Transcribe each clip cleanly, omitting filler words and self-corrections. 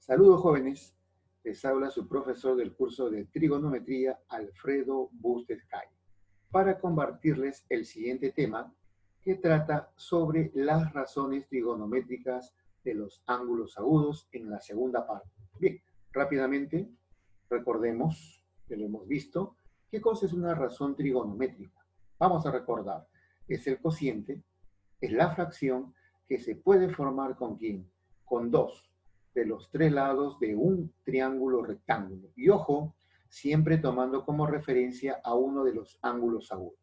Saludos jóvenes, les habla su profesor del curso de trigonometría, Alfredo Bustezcay, para compartirles el siguiente tema que trata sobre las razones trigonométricas de los ángulos agudos en la segunda parte. Bien, rápidamente recordemos, que lo hemos visto, ¿qué cosa es una razón trigonométrica? Vamos a recordar, es el cociente, es la fracción que se puede formar ¿con quién? Con dos de los tres lados de un triángulo rectángulo. Y ojo, siempre tomando como referencia a uno de los ángulos agudos.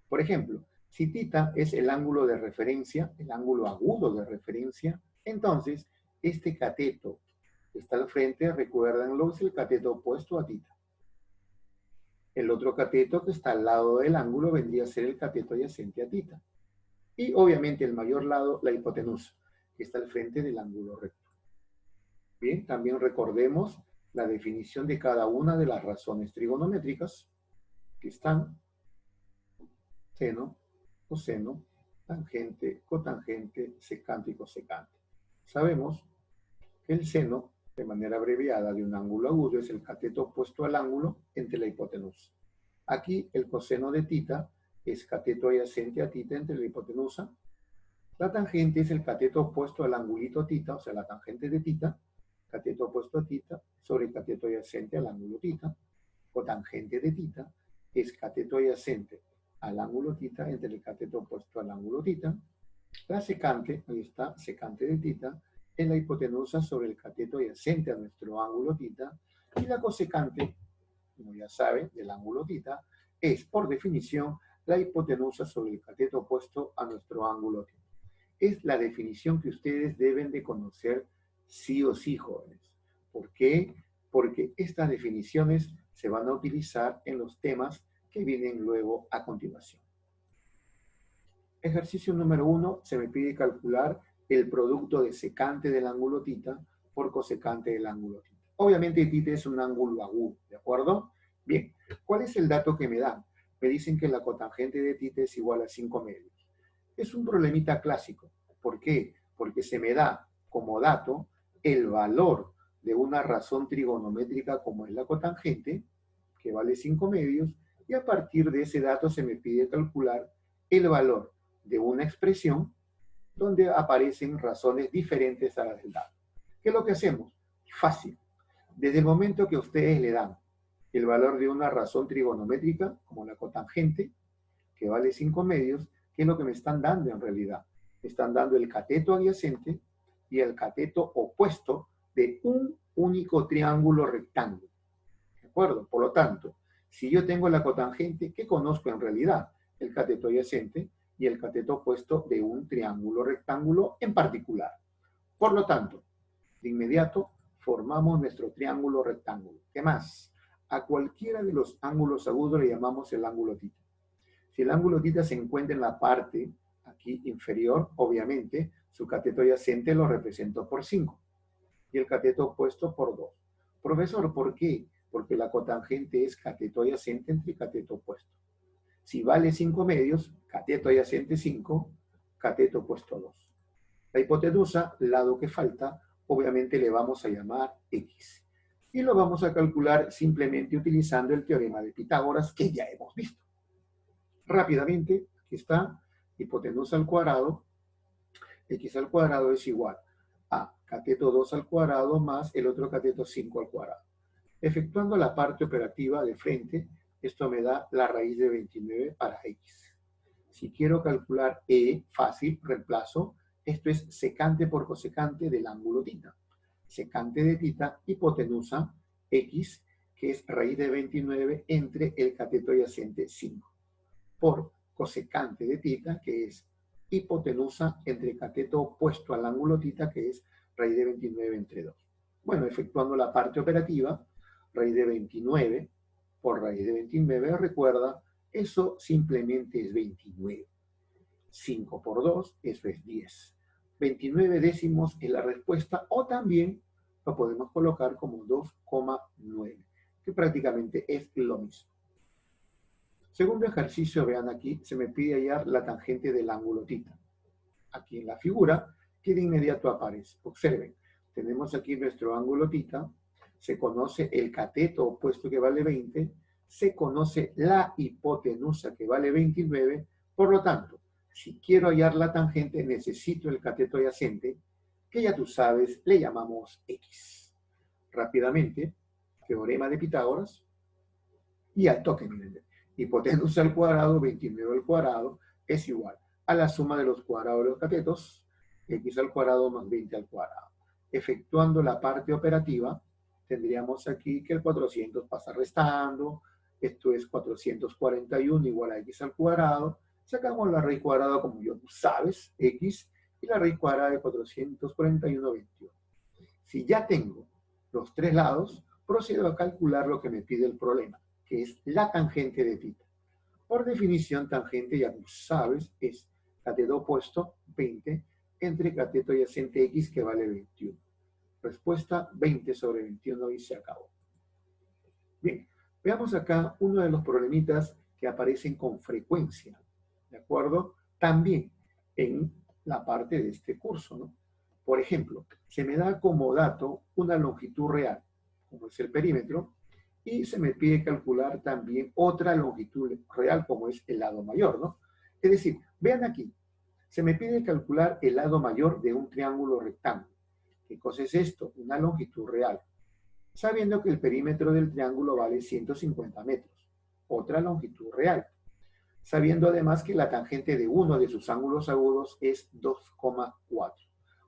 Por ejemplo, si θ es el ángulo de referencia, el ángulo agudo de referencia, entonces este cateto que está al frente, recuérdenlo, es el cateto opuesto a θ. El otro cateto que está al lado del ángulo vendría a ser el cateto adyacente a θ. Y obviamente el mayor lado, la hipotenusa, que está al frente del ángulo recto. Bien, también recordemos la definición de cada una de las razones trigonométricas, que están seno, coseno, tangente, cotangente, secante y cosecante. Sabemos que el seno, de manera abreviada, de un ángulo agudo es el cateto opuesto al ángulo entre la hipotenusa. Aquí el coseno de θ es cateto adyacente a θ entre la hipotenusa. La tangente es el cateto opuesto al angulito θ, o sea, la tangente de θ, cateto opuesto a θ sobre el cateto adyacente al ángulo θ. Cotangente de θ es cateto adyacente al ángulo θ entre el cateto opuesto al ángulo θ. La secante, ahí está, secante de θ, es la hipotenusa sobre el cateto adyacente a nuestro ángulo θ. Y la cosecante, como ya saben, del ángulo θ, es, por definición, la hipotenusa sobre el cateto opuesto a nuestro ángulo θ. Es la definición que ustedes deben de conocer sí o sí, jóvenes. ¿Por qué? Porque estas definiciones se van a utilizar en los temas que vienen luego a continuación. Ejercicio número 1, se me pide calcular el producto de secante del ángulo θ por cosecante del ángulo θ. Obviamente θ es un ángulo agudo, ¿de acuerdo? Bien, ¿cuál es el dato que me dan? Me dicen que la cotangente de θ es igual a 5 medios. Es un problemita clásico. ¿Por qué? Porque se me da como dato el valor de una razón trigonométrica como es la cotangente, que vale 5 medios, y a partir de ese dato se me pide calcular el valor de una expresión donde aparecen razones diferentes a las del dato. ¿Qué es lo que hacemos? Fácil. Desde el momento que ustedes le dan el valor de una razón trigonométrica, como la cotangente, que vale 5 medios, ¿qué es lo que me están dando en realidad? Me están dando el cateto adyacente y el cateto opuesto de un único triángulo rectángulo. ¿De acuerdo? Por lo tanto, si yo tengo la cotangente, ¿qué conozco en realidad? El cateto adyacente y el cateto opuesto de un triángulo rectángulo en particular. Por lo tanto, de inmediato formamos nuestro triángulo rectángulo. ¿Qué más? A cualquiera de los ángulos agudos le llamamos el ángulo θ. Si el ángulo θ se encuentra en la parte aquí inferior, obviamente, su cateto adyacente lo represento por 5 y el cateto opuesto por 2. Profesor, ¿por qué? Porque la cotangente es cateto adyacente entre cateto opuesto. Si vale 5 medios, cateto adyacente 5, cateto opuesto 2. La hipotenusa, lado que falta, obviamente le vamos a llamar x. Y lo vamos a calcular simplemente utilizando el teorema de Pitágoras que ya hemos visto. Rápidamente, aquí está, hipotenusa al cuadrado, x al cuadrado es igual a cateto 2 al cuadrado más el otro cateto 5 al cuadrado. Efectuando la parte operativa de frente, esto me da la raíz de 29 para x. Si quiero calcular E, fácil, reemplazo, esto es secante por cosecante del ángulo θ. Secante de θ, hipotenusa, x, que es raíz de 29 entre el cateto adyacente 5. Por cosecante de θ, que es hipotenusa entre cateto opuesto al ángulo θ, que es raíz de 29 entre 2. Bueno, efectuando la parte operativa, raíz de 29 por raíz de 29, recuerda, eso simplemente es 29. 5 por 2, eso es 10. 29 décimos es la respuesta, o también lo podemos colocar como 2,9, que prácticamente es lo mismo. Segundo ejercicio, vean aquí, se me pide hallar la tangente del ángulo θ. Aquí en la figura, que de inmediato aparece. Observen, tenemos aquí nuestro ángulo θ, se conoce el cateto opuesto que vale 20, se conoce la hipotenusa que vale 29, por lo tanto, si quiero hallar la tangente, necesito el cateto adyacente, que ya tú sabes, le llamamos X. Rápidamente, teorema de Pitágoras, y al toque, miren, hipotenusa al cuadrado, 29 al cuadrado, es igual a la suma de los cuadrados de los catetos, X al cuadrado más 20 al cuadrado. Efectuando la parte operativa, tendríamos aquí que el 400 pasa restando, esto es 441 igual a X al cuadrado, sacamos la raíz cuadrada como yo sabes, X, y la raíz cuadrada de 441, 21. Si ya tengo los tres lados, procedo a calcular lo que me pide el problema, que es la tangente de θ. Por definición, tangente, ya tú sabes, es cateto opuesto, 20, entre cateto adyacente X, que vale 21. Respuesta, 20 sobre 21 y se acabó. Bien, veamos acá uno de los problemitas que aparecen con frecuencia, ¿de acuerdo? También en la parte de este curso, ¿no? Por ejemplo, se me da como dato una longitud real, como es el perímetro, y se me pide calcular también otra longitud real, como es el lado mayor, ¿no? Es decir, vean aquí, se me pide calcular el lado mayor de un triángulo rectángulo. ¿Qué cosa es esto? Una longitud real. Sabiendo que el perímetro del triángulo vale 150 metros. Otra longitud real. Sabiendo además que la tangente de uno de sus ángulos agudos es 2,4.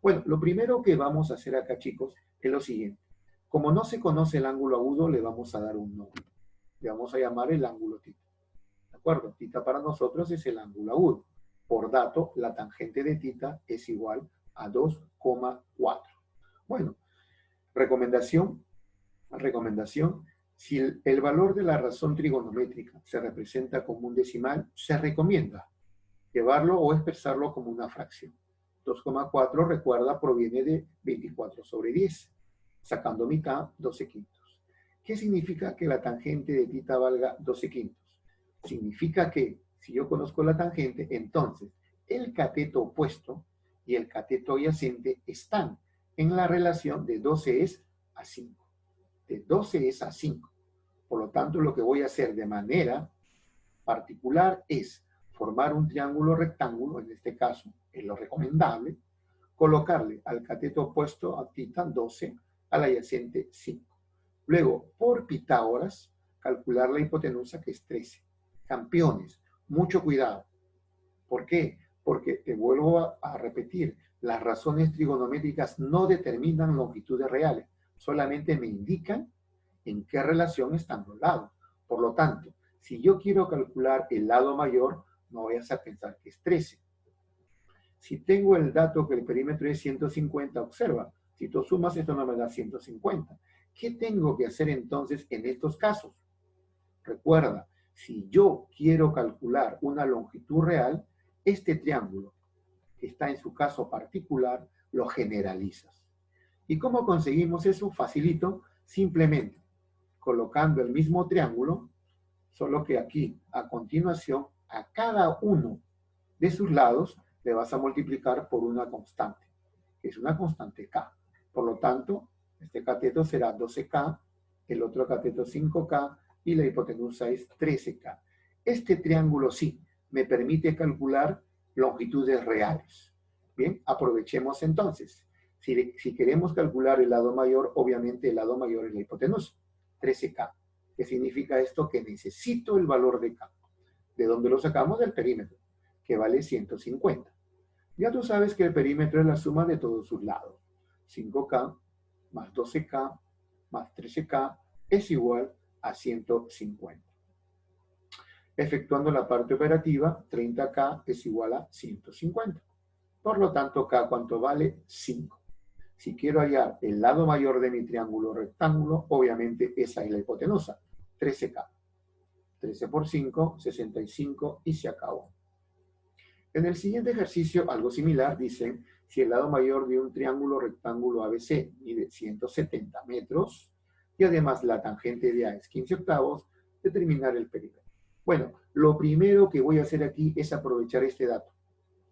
Bueno, lo primero que vamos a hacer acá, chicos, es lo siguiente. Como no se conoce el ángulo agudo, le vamos a dar un nombre. Le vamos a llamar el ángulo θ. ¿De acuerdo? Θ para nosotros es el ángulo agudo. Por dato, la tangente de θ es igual a 2,4. Bueno, recomendación, si el valor de la razón trigonométrica se representa como un decimal, se recomienda llevarlo o expresarlo como una fracción. 2,4, recuerda, proviene de 24 sobre 10. Sacando mitad, 12 quintos. ¿Qué significa que la tangente de θ valga 12 quintos? Significa que, si yo conozco la tangente, entonces el cateto opuesto y el cateto adyacente están en la relación de 12 es a 5. De 12 es a 5. Por lo tanto, lo que voy a hacer de manera particular es formar un triángulo rectángulo, en este caso es lo recomendable, colocarle al cateto opuesto a θ 12, al adyacente 5. Luego, por Pitágoras, calcular la hipotenusa, que es 13. Campeones, mucho cuidado. ¿Por qué? Porque te vuelvo a repetir, las razones trigonométricas no determinan longitudes reales, solamente me indican en qué relación están los lados. Por lo tanto, si yo quiero calcular el lado mayor, no vayas a pensar que es 13. Si tengo el dato que el perímetro es 150, observa, si tú sumas esto no me da 150. ¿Qué tengo que hacer entonces en estos casos? Recuerda, si yo quiero calcular una longitud real, este triángulo que está en su caso particular, lo generalizas. ¿Y cómo conseguimos eso? Facilito, simplemente colocando el mismo triángulo, solo que aquí, a continuación, a cada uno de sus lados le vas a multiplicar por una constante, que es una constante K. Por lo tanto, este cateto será 12K, el otro cateto 5K y la hipotenusa es 13K. Este triángulo sí me permite calcular longitudes reales. Bien, aprovechemos entonces. Si queremos calcular el lado mayor, obviamente el lado mayor es la hipotenusa, 13K. ¿Qué significa esto? Que necesito el valor de K. ¿De dónde lo sacamos? Del perímetro, que vale 150. Ya tú sabes que el perímetro es la suma de todos sus lados. 5K más 12K más 13K es igual a 150. Efectuando la parte operativa, 30K es igual a 150. Por lo tanto, K, ¿cuánto vale? 5. Si quiero hallar el lado mayor de mi triángulo rectángulo, obviamente esa es la hipotenusa, 13K. 13 por 5, 65 y se acabó. En el siguiente ejercicio, algo similar, dicen, si el lado mayor de un triángulo rectángulo ABC mide 170 metros y además la tangente de A es 15 octavos, determinar el perímetro. Bueno, lo primero que voy a hacer aquí es aprovechar este dato.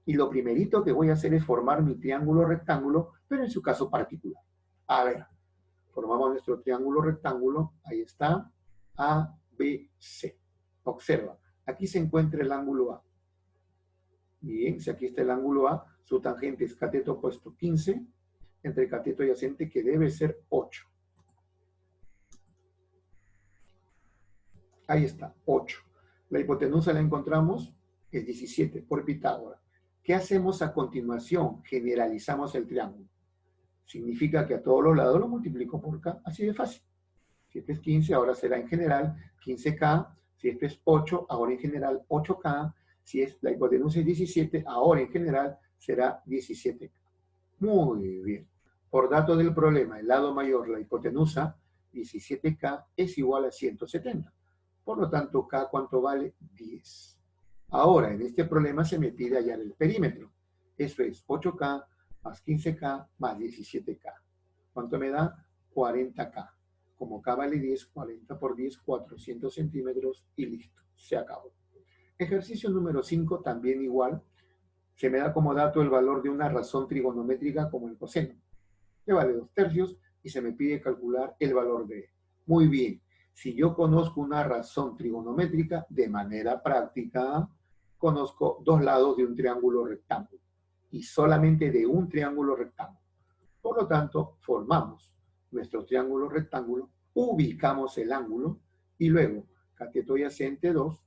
Y lo primerito que voy a hacer es formar mi triángulo rectángulo, pero en su caso particular. A ver, formamos nuestro triángulo rectángulo, ahí está, A, B, C. Observa, aquí se encuentra el ángulo A. Bien, si aquí está el ángulo A, su tangente es cateto opuesto 15, entre cateto adyacente que debe ser 8. Ahí está, 8. La hipotenusa la encontramos, es 17 por Pitágoras. ¿Qué hacemos a continuación? Generalizamos el triángulo. Significa que a todos los lados lo multiplico por K, así de fácil. Si este es 15, ahora será en general 15K. Si este es 8, ahora en general 8K. Si es, la hipotenusa es 17, ahora en general será 17K. Muy bien. Por dato del problema, el lado mayor, la hipotenusa, 17K es igual a 170. Por lo tanto, K, ¿cuánto vale? 10. Ahora, en este problema se me pide hallar el perímetro. Eso es 8K más 15K más 17K. ¿Cuánto me da? 40K. Como K vale 10, 40 por 10, 400 centímetros y listo. Se acabó. Ejercicio número 5, también igual. Se me da como dato el valor de una razón trigonométrica como el coseno, que vale 2/3 y se me pide calcular el valor de E. Muy bien. Si yo conozco una razón trigonométrica, de manera práctica, conozco dos lados de un triángulo rectángulo y solamente de un triángulo rectángulo. Por lo tanto, formamos nuestro triángulo rectángulo, ubicamos el ángulo y luego cateto adyacente 2,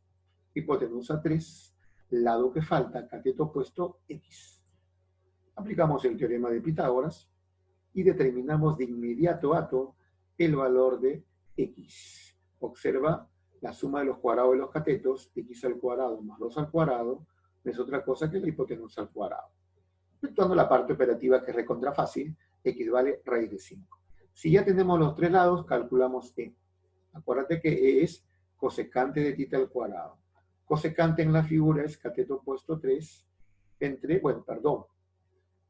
hipotenusa 3, lado que falta, cateto opuesto X. Aplicamos el teorema de Pitágoras y determinamos de inmediato el valor de X. Observa la suma de los cuadrados de los catetos, X al cuadrado más 2 al cuadrado, no es otra cosa que la hipotenusa al cuadrado. Efectuando la parte operativa que es recontra fácil, X vale raíz de 5. Si ya tenemos los tres lados, calculamos E. Acuérdate que E es cosecante de tita al cuadrado. Cosecante en la figura es cateto opuesto 3 entre,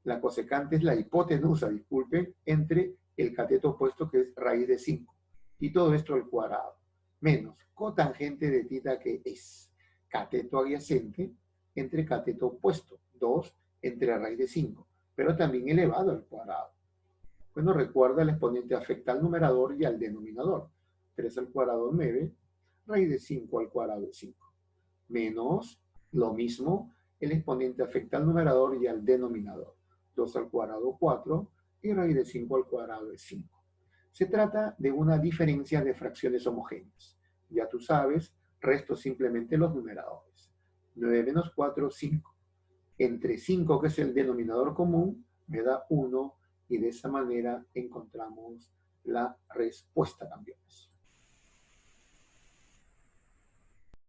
la cosecante es la hipotenusa, disculpen, entre el cateto opuesto que es raíz de 5. Y todo esto al cuadrado. Menos cotangente de tita que es cateto adyacente entre cateto opuesto, 2 entre la raíz de 5, pero también elevado al cuadrado. Bueno, recuerda, el exponente afecta al numerador y al denominador. 3 al cuadrado 9, raíz de 5 al cuadrado de 5. Menos, lo mismo, el exponente afecta al numerador y al denominador. 2 al cuadrado 4 y raíz de 5 al cuadrado de 5. Se trata de una diferencia de fracciones homogéneas. Ya tú sabes, resto simplemente los numeradores. 9 menos 4, 5. Entre 5, que es el denominador común, me da 1 y de esa manera encontramos la respuesta también.